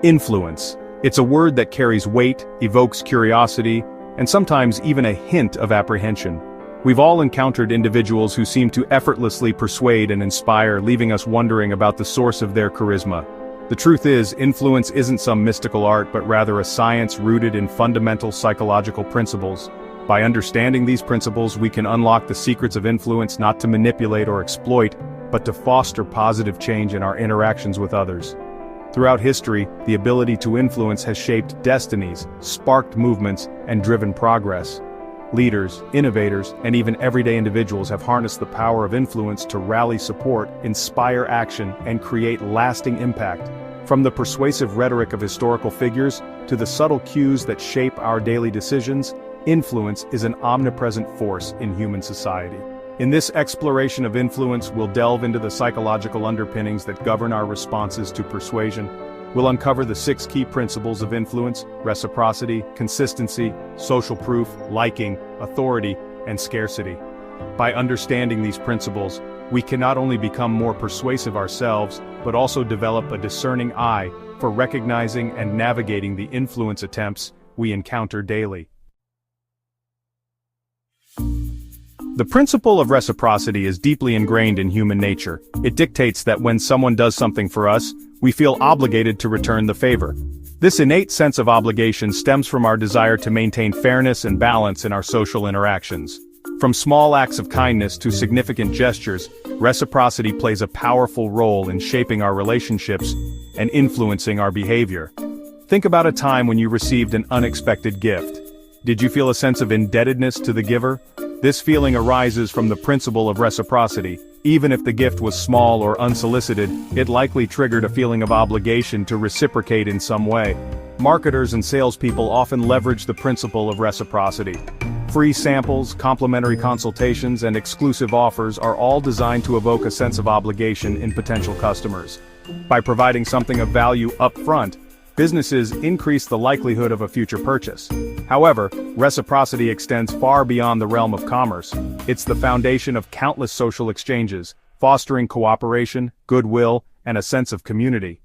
Influence. It's a word that carries weight, evokes curiosity, and sometimes even a hint of apprehension. We've all encountered individuals who seem to effortlessly persuade and inspire, leaving us wondering about the source of their charisma. The truth is, influence isn't some mystical art but rather a science rooted in fundamental psychological principles. By understanding these principles, we can unlock the secrets of influence not to manipulate or exploit, but to foster positive change in our interactions with others. Throughout history, the ability to influence has shaped destinies, sparked movements, and driven progress. Leaders, innovators, and even everyday individuals have harnessed the power of influence to rally support, inspire action, and create lasting impact. From the persuasive rhetoric of historical figures to the subtle cues that shape our daily decisions, influence is an omnipresent force in human society. In this exploration of influence, we'll delve into the psychological underpinnings that govern our responses to persuasion. We'll uncover the 6 key principles of influence: reciprocity, consistency, social proof, liking, authority, and scarcity. By understanding these principles, we can not only become more persuasive ourselves, but also develop a discerning eye for recognizing and navigating the influence attempts we encounter daily. The principle of reciprocity is deeply ingrained in human nature. It dictates that when someone does something for us, we feel obligated to return the favor. This innate sense of obligation stems from our desire to maintain fairness and balance in our social interactions. From small acts of kindness to significant gestures, reciprocity plays a powerful role in shaping our relationships and influencing our behavior. Think about a time when you received an unexpected gift. Did you feel a sense of indebtedness to the giver? This feeling arises from the principle of reciprocity. Even if the gift was small or unsolicited, it likely triggered a feeling of obligation to reciprocate in some way. Marketers and salespeople often leverage the principle of reciprocity. Free samples, complimentary consultations, and exclusive offers are all designed to evoke a sense of obligation in potential customers. By providing something of value up front, businesses increase the likelihood of a future purchase. However, reciprocity extends far beyond the realm of commerce. It's the foundation of countless social exchanges, fostering cooperation, goodwill, and a sense of community.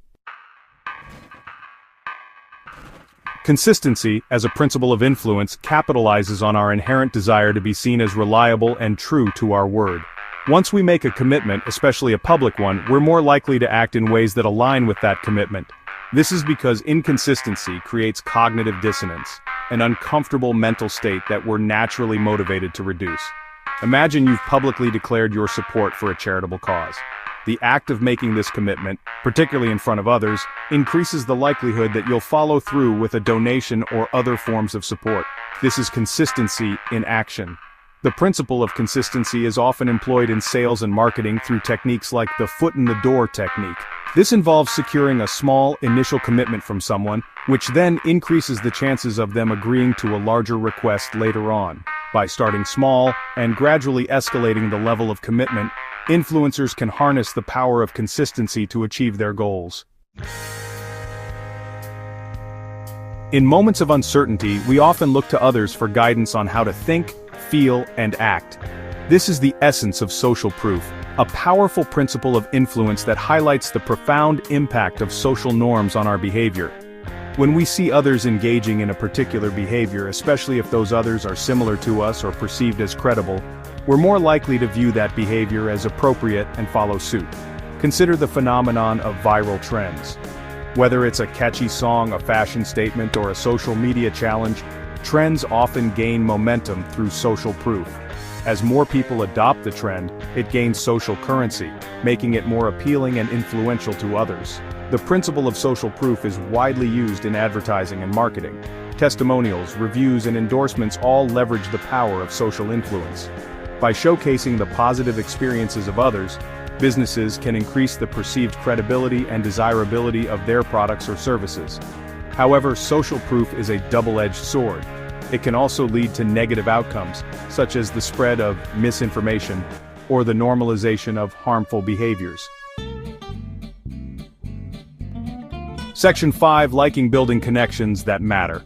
Consistency, as a principle of influence, capitalizes on our inherent desire to be seen as reliable and true to our word. Once we make a commitment, especially a public one, we're more likely to act in ways that align with that commitment. This is because inconsistency creates cognitive dissonance, an uncomfortable mental state that we're naturally motivated to reduce. Imagine you've publicly declared your support for a charitable cause. The act of making this commitment, particularly in front of others, increases the likelihood that you'll follow through with a donation or other forms of support. This is consistency in action. The principle of consistency is often employed in sales and marketing through techniques like the foot-in-the-door technique. This involves securing a small, initial commitment from someone, which then increases the chances of them agreeing to a larger request later on. By starting small and gradually escalating the level of commitment, influencers can harness the power of consistency to achieve their goals. In moments of uncertainty, we often look to others for guidance on how to think, feel, and act. This is the essence of social proof, a powerful principle of influence that highlights the profound impact of social norms on our behavior. When we see others engaging in a particular behavior, especially if those others are similar to us or perceived as credible, we're more likely to view that behavior as appropriate and follow suit. Consider the phenomenon of viral trends. Whether it's a catchy song, a fashion statement, or a social media challenge, trends often gain momentum through social proof. As more people adopt the trend, it gains social currency, making it more appealing and influential to others. The principle of social proof is widely used in advertising and marketing. Testimonials, reviews, and endorsements all leverage the power of social influence. By showcasing the positive experiences of others, businesses can increase the perceived credibility and desirability of their products or services. However, social proof is a double-edged sword. It can also lead to negative outcomes, such as the spread of misinformation or the normalization of harmful behaviors. Section 5. Liking: building connections that matter.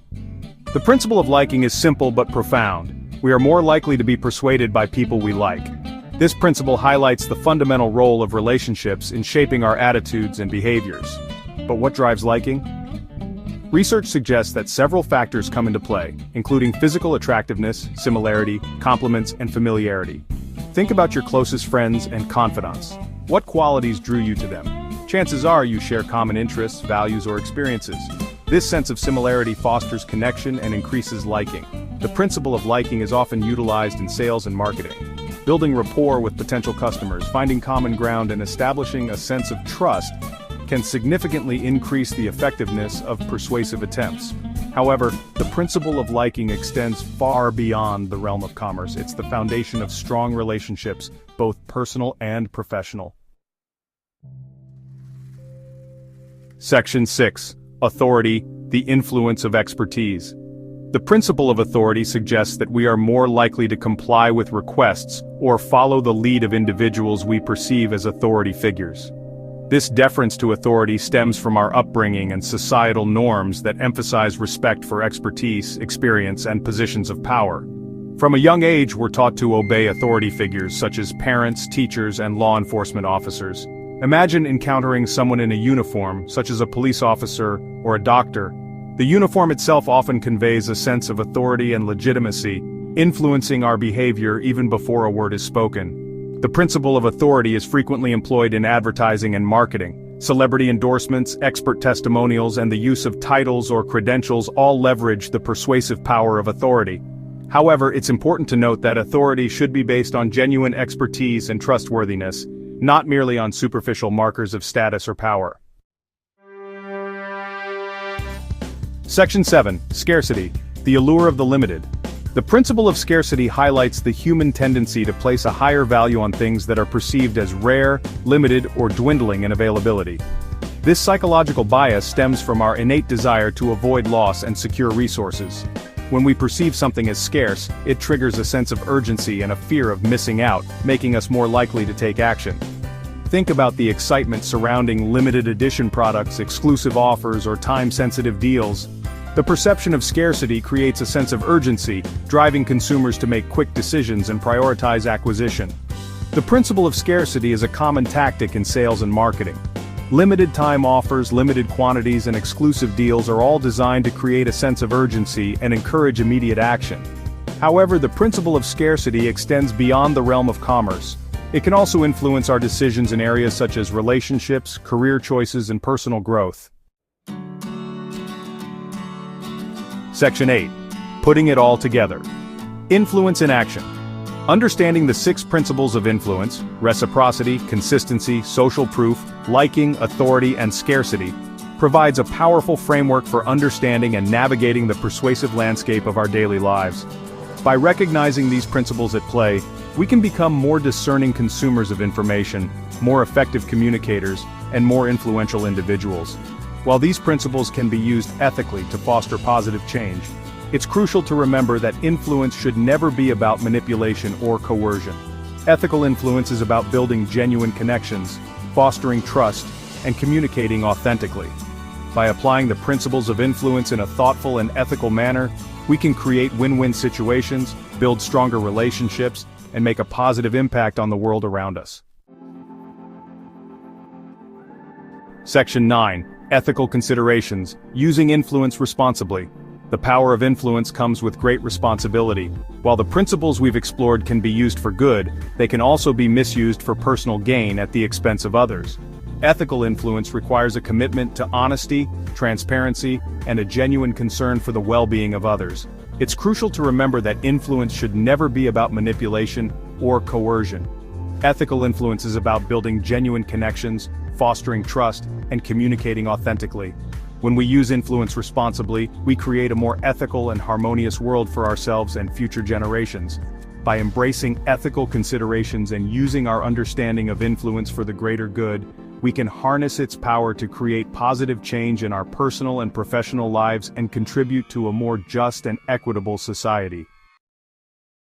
The principle of liking is simple but profound. We are more likely to be persuaded by people we like. This principle highlights the fundamental role of relationships in shaping our attitudes and behaviors. But what drives liking? Research suggests that several factors come into play, including physical attractiveness, similarity, compliments, and familiarity. Think about your closest friends and confidants. What qualities drew you to them? Chances are you share common interests, values, or experiences. This sense of similarity fosters connection and increases liking. The principle of liking is often utilized in sales and marketing. Building rapport with potential customers, finding common ground, and establishing a sense of trust can significantly increase the effectiveness of persuasive attempts. However, the principle of liking extends far beyond the realm of commerce. It's the foundation of strong relationships, both personal and professional. Section 6. Authority, the influence of expertise. The principle of authority suggests that we are more likely to comply with requests or follow the lead of individuals we perceive as authority figures. This deference to authority stems from our upbringing and societal norms that emphasize respect for expertise, experience, and positions of power. From a young age, we're taught to obey authority figures such as parents, teachers, and law enforcement officers. Imagine encountering someone in a uniform, such as a police officer or a doctor. The uniform itself often conveys a sense of authority and legitimacy, influencing our behavior even before a word is spoken. The principle of authority is frequently employed in advertising and marketing. Celebrity endorsements, expert testimonials, and the use of titles or credentials all leverage the persuasive power of authority. However, it's important to note that authority should be based on genuine expertise and trustworthiness, not merely on superficial markers of status or power. Section 7. Scarcity, the allure of the limited. The principle of scarcity highlights the human tendency to place a higher value on things that are perceived as rare, limited, or dwindling in availability. This psychological bias stems from our innate desire to avoid loss and secure resources. When we perceive something as scarce, it triggers a sense of urgency and a fear of missing out, making us more likely to take action. Think about the excitement surrounding limited edition products, exclusive offers, or time-sensitive deals. The perception of scarcity creates a sense of urgency, driving consumers to make quick decisions and prioritize acquisition. The principle of scarcity is a common tactic in sales and marketing. Limited time offers, limited quantities, and exclusive deals are all designed to create a sense of urgency and encourage immediate action. However, the principle of scarcity extends beyond the realm of commerce. It can also influence our decisions in areas such as relationships, career choices, and personal growth. Section 8. Putting it all together. Influence in action. Understanding the 6 principles of influence, reciprocity, consistency, social proof, liking, authority, and scarcity, provides a powerful framework for understanding and navigating the persuasive landscape of our daily lives. By recognizing these principles at play, we can become more discerning consumers of information, more effective communicators, and more influential individuals. While these principles can be used ethically to foster positive change, it's crucial to remember that influence should never be about manipulation or coercion. Ethical influence is about building genuine connections, fostering trust, and communicating authentically. By applying the principles of influence in a thoughtful and ethical manner, we can create win-win situations, build stronger relationships, and make a positive impact on the world around us. Section 9. Ethical considerations, using influence responsibly. The power of influence comes with great responsibility. While the principles we've explored can be used for good, they can also be misused for personal gain at the expense of others. Ethical influence requires a commitment to honesty, transparency, and a genuine concern for the well-being of others. It's crucial to remember that influence should never be about manipulation or coercion. Ethical influence is about building genuine connections, fostering trust, and communicating authentically. When we use influence responsibly, we create a more ethical and harmonious world for ourselves and future generations. By embracing ethical considerations and using our understanding of influence for the greater good, we can harness its power to create positive change in our personal and professional lives and contribute to a more just and equitable society.